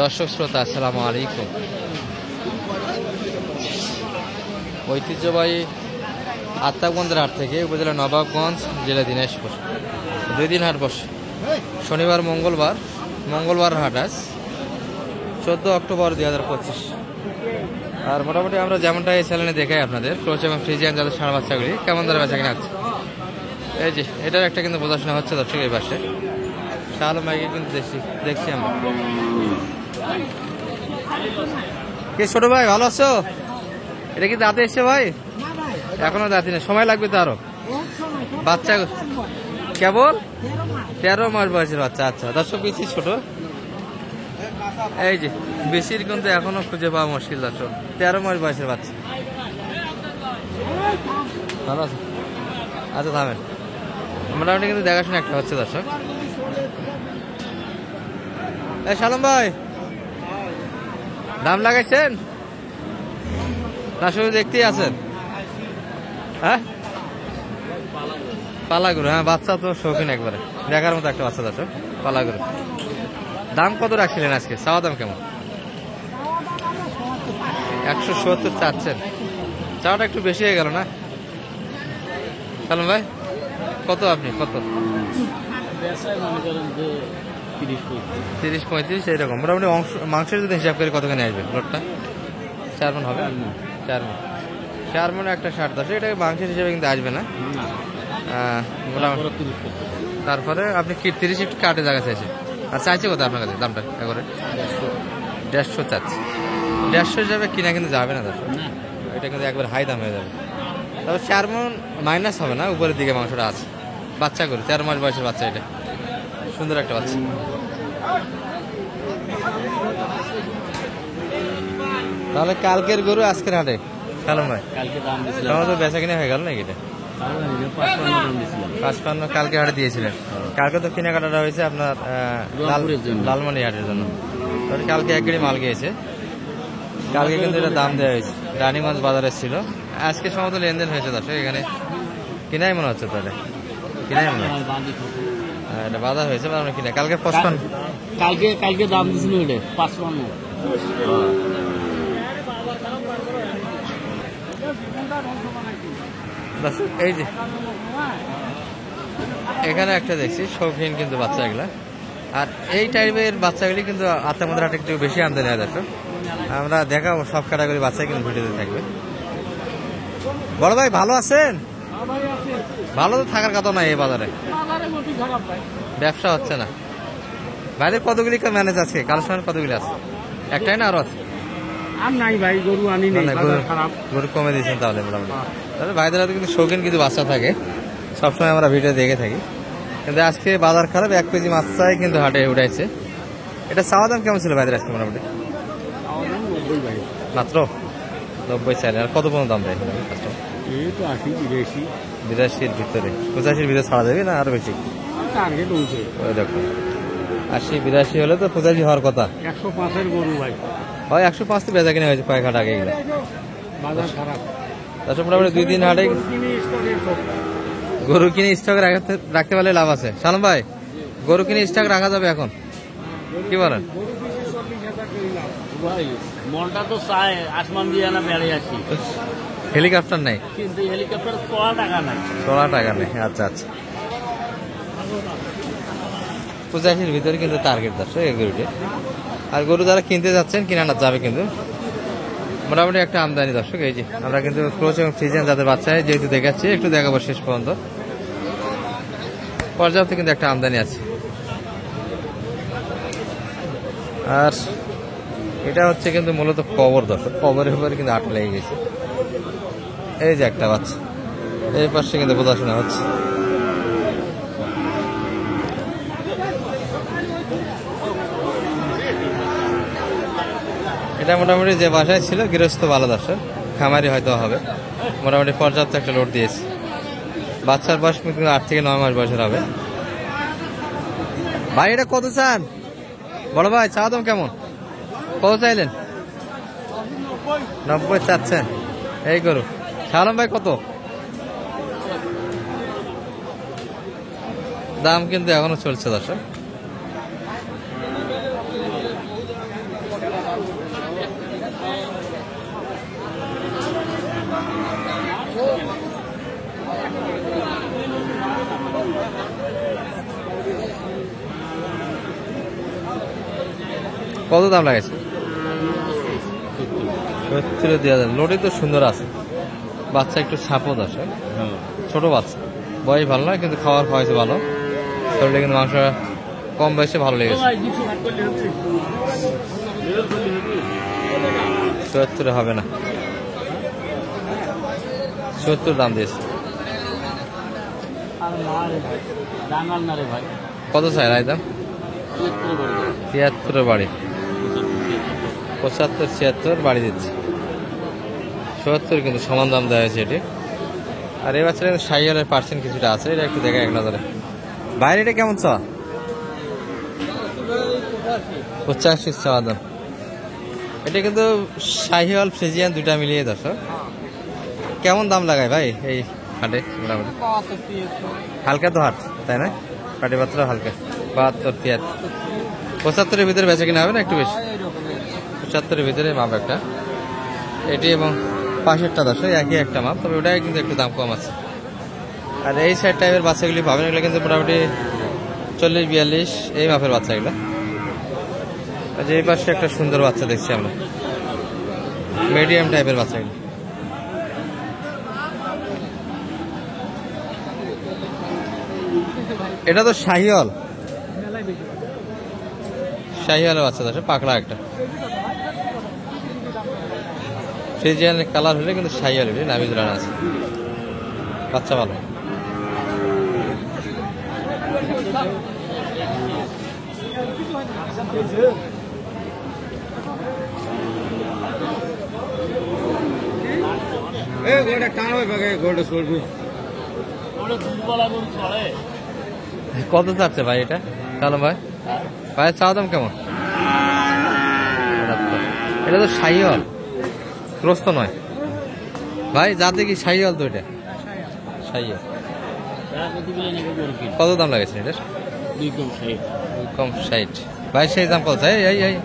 দর্শক শ্রোতা আসসালামু আলাইকুম। ঐতিহ্যবাহী আত্মাগঞ্জের হাট থেকে উপজেলা নবাবগঞ্জ, জেলা দিনাজপুর 2 দিন হাট বসে। শনিবার মঙ্গলবার হাট আজ 14 অক্টোবর 2025। আর মোটামুটি আমরা যেমনটা এই চ্যানেলে দেখাই আপনাদের ক্রোচ এবং ফ্রিজিয়ান যাদের ষাঁড় বাচ্চাগুলি কেমন ধরে বেচা কিনা হচ্ছে। এই যে এটার একটা কিন্তু বোঝাশোনা হচ্ছে দর্শক এই পাশে শালম ভাইকে কিন্তু দেখছি আমরা। কে ছোট ভাই ভালো আছো? এটা কি দাঁতে এসছে ভাই? এখনো দাঁতি নেই, সময় লাগবে তো আরো। বাচ্চা কেবল 13 মাস বয়সের বাচ্চা। আচ্ছা দর্শক বেশি ছোট, এই যে বেশির কিন্তু এখনো খুঁজে পাওয়া মুশকিল দর্শক। 13 মাস বয়সের বাচ্চা। ভালো আছে? আচ্ছা থামেন, মোটামুটি কিন্তু দেখাশোনা একটা হচ্ছে দর্শক। এই শালম ভাই দাম লাগাইছেন না শুধু দেখতেই আছেন? হ্যাঁ পালাগুলো, হ্যাঁ বাচ্চা তো শৌখিন একবারে দেখার মতো একটা বাচ্চা দর্শক পালাগুলো। দাম কত রাখছিলেন আজকে? চাওয়া দাম কেমন? 170 চাচ্ছেন? চাওয়াটা একটু বেশি হয়ে গেল না শালম ভাই? কত আপনি কত? 30-35 এইরকম মোটামুটি। মাংসের যদি হিসাব করে কতখানি আসবে লোডটা? 4 মণ হবে? 4 মণ একটা 60-10, এটা মাংসের হিসাবে কিন্তু আসবে না মোটামুটি। তারপরে আপনি কি 30 একটু কাটে জায়গা চাইছে? আর চাইছে কত আপনার কাছে দামটা? একবারে 150 চাচ্ছে। 150 হিসাবে কিনা কিন্তু যাবে না দর্শক, এটা কিন্তু একবার হাই দাম হয়ে যাবে। তবে 4 মণ মাইনাস হবে না, উপরের দিকে মাংসটা আছে। বাচ্চা করে 13 মাস বয়সের বাচ্চা, এটা সুন্দর একটা বাচ্চা। তাহলে কালকের গরু আজকের হাটে শালম ভাই তো বেচা কিনা হয়ে গেল নাকি? এটা 55 কালকে হাটে দিয়েছিলেন। কালকে তো কেনাকাটাটা হয়েছে আপনার লালমনি হাটের জন্য। কালকে 1 গাড়ি মাল গিয়েছে, কালকে কিন্তু এটা দাম দেওয়া হয়েছে। রানীগঞ্জ বাজারে ছিল, আজকে সমস্ত লেনদেন হয়েছে দর্শক। এখানে কিনাই মনে হচ্ছে তাহলে, কিনাই মনে হচ্ছে এটা বাজার হয়েছে মানে কিনা। কালকে 55 কালকে দাম দিছিল এটা 55। এই যে এখানে একটা দেখছি শৌখিন কিন্তু বাচ্চা এগুলা। আর এই টাইপের বাচ্চাগুলি কিন্তু আত্মাগঞ্জের হাটে একটু বেশি আমদানি হয় দর্শক। আমরা দেখাবো সব ক্যাটাগরি বাচ্চা কিন্তু ভিডিওতে থাকবে। বড় ভাই ভালো আছেন? ভালো তো থাকার কথা নয় এই বাজারে, ব্যবসা হচ্ছে না। ভাইদের কতগুলি ম্যানেজ আছে? কালেকশন কতগুলি আছে? একটাই না আরো আছে? আর নাই ভাই, গরু আনি নাই, বাজার খারাপ। গরু কমে দিয়েছেন তাহলে মোটামুটি। তাহলে ভাইদের হাতে কিন্তু শৌখিন কিছু বাচ্চা থাকে, সবসময় আমরা ভিডিও দেখে থাকি। কিন্তু আজকে বাজার খারাপ, 1 কেজি মাছ চাই কিন্তু হাটে উঠাইছে। এটা চাওয়া দাম কেমন ছিল ভাইদের আজকে? মোটামুটি মাত্র 90 চাই। আর কত পর্যন্ত দাম দেয়? 82-83-85-এর ভিতরে, 85-এর ভিতরে ছাড়া যাবে না আরো বেশি? ওই দেখো 80-82 হলে তো 85 হওয়ার কথা। 105-এর গরু ভাই, হয় 105 তো বেচা কিনা হয়েছে কয়েক হাট আগে। এগুলো বাজার খারাপ। তারপর মোটামুটি 2 দিন হাটে গরু কিনে স্টক রাখতে পারলে লাভ আছে। শালম ভাই গরু কিনে স্টক রাখা যাবে এখন, কি বলেন? ভাই মনটা তো চায় আসমান দিয়ে না বেড়ে আসি, হেলিকপ্টার নাই, কিন্তু হেলিকপ্টার 16 টাকা নাই। 16 টাকা নেই? আচ্ছা আচ্ছা। 85-এর ভিতরে কিন্তু টার্গেট দর্শক এই গরুটি। আর গরু যারা কিনতে যাচ্ছেন কিনা না যাবে কিন্তু মোটামুটি একটা আমদানি দর্শক। এই যে আমরা কিন্তু ক্রোচ এবং ফ্রিজিয়ান যাদের বাচ্চা যেহেতু দেখাচ্ছি, একটু দেখাবো শেষ পর্যন্ত। পর্যাপ্ত কিন্তু একটা আমদানি আছে। আর এটা হচ্ছে কিন্তু মূলত কবর দর্শক, কবরের উপরে কিন্তু আট লেগে গেছে। এই যে একটা বাচ্চা, এই পাশে কিন্তু বোঝাশোনা হচ্ছে। এটা মোটামুটি যে বাসায় ছিল গৃহস্থ ভালো দর্শক, খামারি হয়তো হবে। মোটামুটি পর্যাপ্ত একটা লোড দিয়েছে। বাচ্চার বয়স কিন্তু 8 থেকে 9 মাস বয়সের হবে। ভাই এটা কত চান? বড় ভাই চাওয়া দাম কেমন? কত চাইলেন? 90 চাচ্ছেন এই গরু। শালম ভাই কত দাম কিন্তু এখনো চলছে দর্শক। কত দাম লাগাইছে? 70 দেওয়া যায়। লোডে তো সুন্দর আছে, বাচ্চা একটু ছাপদ আছে, ছোট বাচ্চা, বয়স ভালো না কিন্তু খাওয়ার খাওয়াইছে ভালো, শরীরে কিন্তু মাংস কম বয়সে ভালো লেগেছে। 70 হবে না, 70 দাম দিয়েছে। কত চাই রায় দাম? 73 বাড়ি, 75 76 বাড়ি দিচ্ছে, 70 কিন্তু সমান দাম দেওয়া হয়েছে এটি। আর এই বাচ্চাটা কিন্তু 60% কিছুটা আছে, এটা একটু দেখা এক নজরে। বাইরে এটা কেমন চা? 85 চাওয়া দাম। এটা কিন্তু শাহিওয়াল ফ্রিজিয়ান দুইটা মিলিয়ে দর্শক। কেমন দাম লাগায় ভাই এই হাটে? মোটামুটি হালকা তো হাট, তাই না? পাটি পাত্র হালকা, 72 73 75-এর ভিতরে বেচা কিনা হবে না একটু বেশি? 75-এর ভিতরে মাপ একটা এটি, এবং পাশেরটা দর্শক একই একটা মাপ, তবে ওটাই কিন্তু একটু দাম কম আছে। আর এই সাইড টাইপের বাচ্চাগুলি পাবেন, এগুলো কিন্তু মোটামুটি 40-42 এই মাপের বাচ্চাগুলো। আচ্ছা, এই পাশে একটা সুন্দর বাচ্চা দেখছি আমরা, মিডিয়াম টাইপের বাচ্চাগুলো। এটা তো শাহিওয়াল, শাহিওয়ালের বাচ্চা আছে, পাকড়া একটা ফ্রিজিয়ানের কালার হলে কিন্তু শাহিওয়াল হলে নামি ঝুলানো আছে, বাচ্চা ভালো। কত চাচ্ছে ভাই এটা কালো ভাই? ভাইয়ের চাওয়া দাম কেমন? এটা তো শাহিওয়াল, ক্রস তো নয় ভাই, যাতে কি শাহিওয়াল তো এটা শাহিওয়াল। কত দাম লাগাইছে এটার? 260 ভাই, সেই দাম কত? এই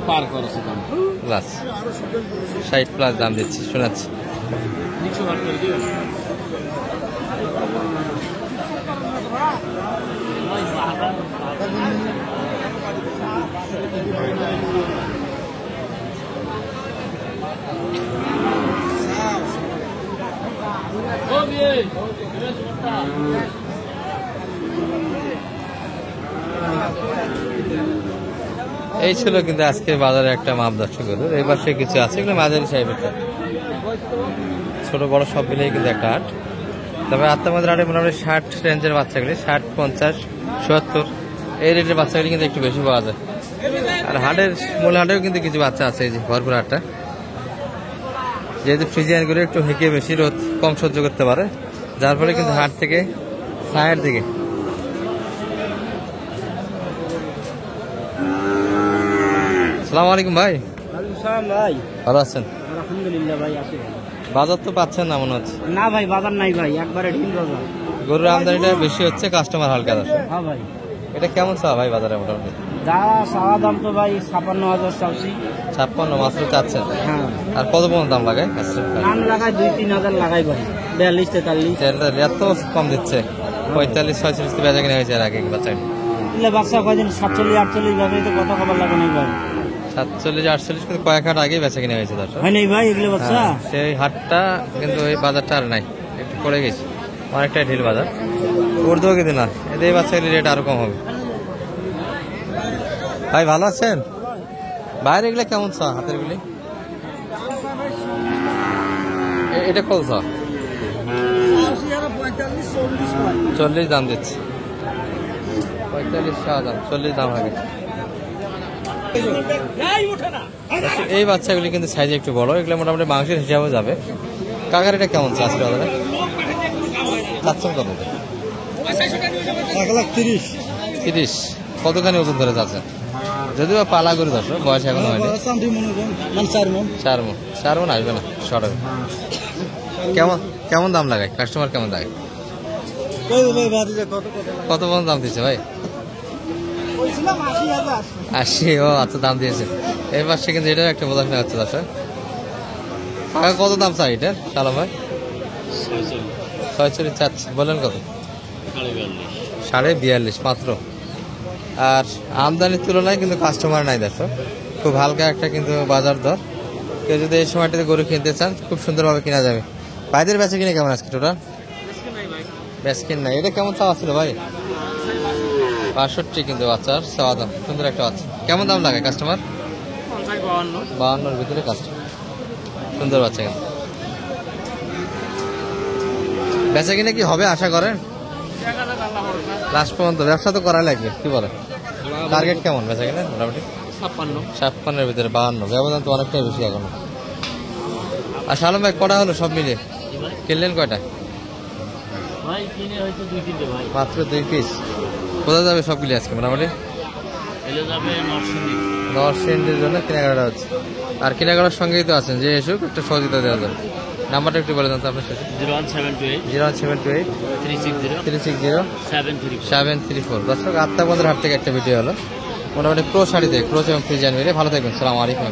পার করেছে দাম প্লাস 60 প্লাস দাম দিচ্ছি শোনাচ্ছি। এই ছিল কিন্তু আজকে বাজারে একটা মাপ দর্শক গরুর। এই পাশে কিছু আছে, এগুলো মাঝারি সাহেবের, ছোট বড় সব মিলেই কিন্তু একটা হাট। তবে আত্মামাদের হাটে মোটামুটি 60 রেঞ্জের বাচ্চাগুলি, 60 50 70 এই রেটের বাচ্চাগুলি কিন্তু একটু বেশি পাওয়া যায়। আর হাটের মূল হাটেও কিন্তু কিছু বাচ্চা আছে, এই যে ভরপুর হাটটা, যেহেতু ফ্রিজিয়ানগুলো একটু হেঁকে বেশি রোদ কম সহ্য করতে পারে, যার ফলে কিন্তু হাট থেকে ছায়ের দিকে। আসসালামু আলাইকুম ভাই। ভাই ভালো আছেন? আলহামদুলিল্লাহ ভাই, আছি। বাজার তো পাচ্ছেন না মনে হচ্ছে? না ভাই, বাজার নাই ভাই, একবারে ঢিল বাজার। গরুর আমদানিটা বেশি হচ্ছে, কাস্টমার হালকা আছে। হ্যাঁ ভাই। এটা কেমন চাওয়া ভাই বাজারে মোটামুটি? যা চাওয়া দাম তো ভাই 56,000 চাচ্ছি। 56 মাত্র চাচ্ছেন? হ্যাঁ। আর কত পর্যন্ত দাম লাগায়? নাম লাগাই 2-3 হাজার লাগাই ভাই, 42 43। এত কম দিচ্ছে, 45 46 বেচা কিনা হয়েছে এর আগে বাচ্চা। বাচ্চা কয়দিন 47 48 ভাবে তো কথা খবর লাগে নাই ভাই। 47 48 কিন্তু কয়েক হাট আগে বেচা কিনা হয়েছে দর্শক। হয় নাই ভাই এগুলো বাচ্চা? সেই হাটটা কিন্তু এই বাজারটা আর নাই, একটু পড়ে গেছে, অনেকটাই ঢিল বাজার। উর্দু কিন্তু না, এদের এই বাচ্চাগুলির রেট আরো কম হবে। ভাই ভালো আছেন? বাইরে এগুলো কেমন চা হাতের গুলি? এটা কত চা? 40 দাম দিচ্ছে, 45 দাম, 40 দাম হবে। এই বাচ্চাগুলি কিন্তু সাইজে একটু বড়, এগুলো মোটামুটি মাংসের হিসাবে যাবে। কাকার এটা কেমন চা আজকে বাজারে? চাচ্ছেন কত? 1,30,000। কতখানি ওজন ধরে যাচ্ছে? যদিও পালা করে দশ, বয়স এখনো হয়নি। 4 মন আসবে না, শর্ট হবে। কেমন দাম লাগায় কাস্টমার? কেমন লাগায়? কত পর্যন্ত দাম দিচ্ছে ভাই? 80। ও আচ্ছা, দাম দিয়েছে। এই পাশে কিন্তু এটার একটা বোঝাশোনা হচ্ছে দশ। কত দাম চাই এটার সালাম ভাই? 46 চাচ্ছে, বললেন কত? 42.5 মাত্র। আর আমদানির তুলনায় কিন্তু কাস্টমার নাই দর্শক, খুব হালকা একটা কিন্তু বাজার দর। কেউ যদি এই সময়টাতে গরু কিনতে চান খুব সুন্দরভাবে কেনা যাবে। ভাইদের বেচা কিনে কেমন আজকে টোটাল? বেচকিন নাই। এটা কেমন চাওয়া ছিল ভাই? 65 কিন্তু বাচ্চার চাওয়া দাম, সুন্দর একটা বাচ্চা। কেমন দাম লাগে কাস্টমার? 52-র ভিতরে কাস্টমার, সুন্দর বাচ্চা কিন্তু। বেচা কিনে কি হবে আশা করেন? লাস্ট পর্যন্ত ব্যবসা তো করা লাগবে, কি বলে? টার্গেট কেমন বেচা কিনে? মোটামুটি 56-এর ভিতরে 52, ব্যবধান তো অনেকটাই বেশি এখনো। আর শালম ভাই কটা হলো সব মিলিয়ে? কিনলেন কয়টা? মাত্র 2 পিস। কোথায় যাবে সবগুলি আজকে মোটামুটি? নরসিংদীর জন্য কেনাকাটা হচ্ছে। আর কেনাকাটার সঙ্গেই তো আছেন, যে এসুক একটা সহযোগিতা দেওয়া যাবে। নাম্বারটা একটু বলে দেন তো আপনার সাথে। 01728 360 734। দর্শক, আত্মাবন্ধের হাট থেকে একটা ভিডিও হলো মোটামুটি ক্রো শাড়িতে, ক্রোচ এবং ফ্রিজান মিলে। ভালো থাকবেন, সালাম আলাইকুম।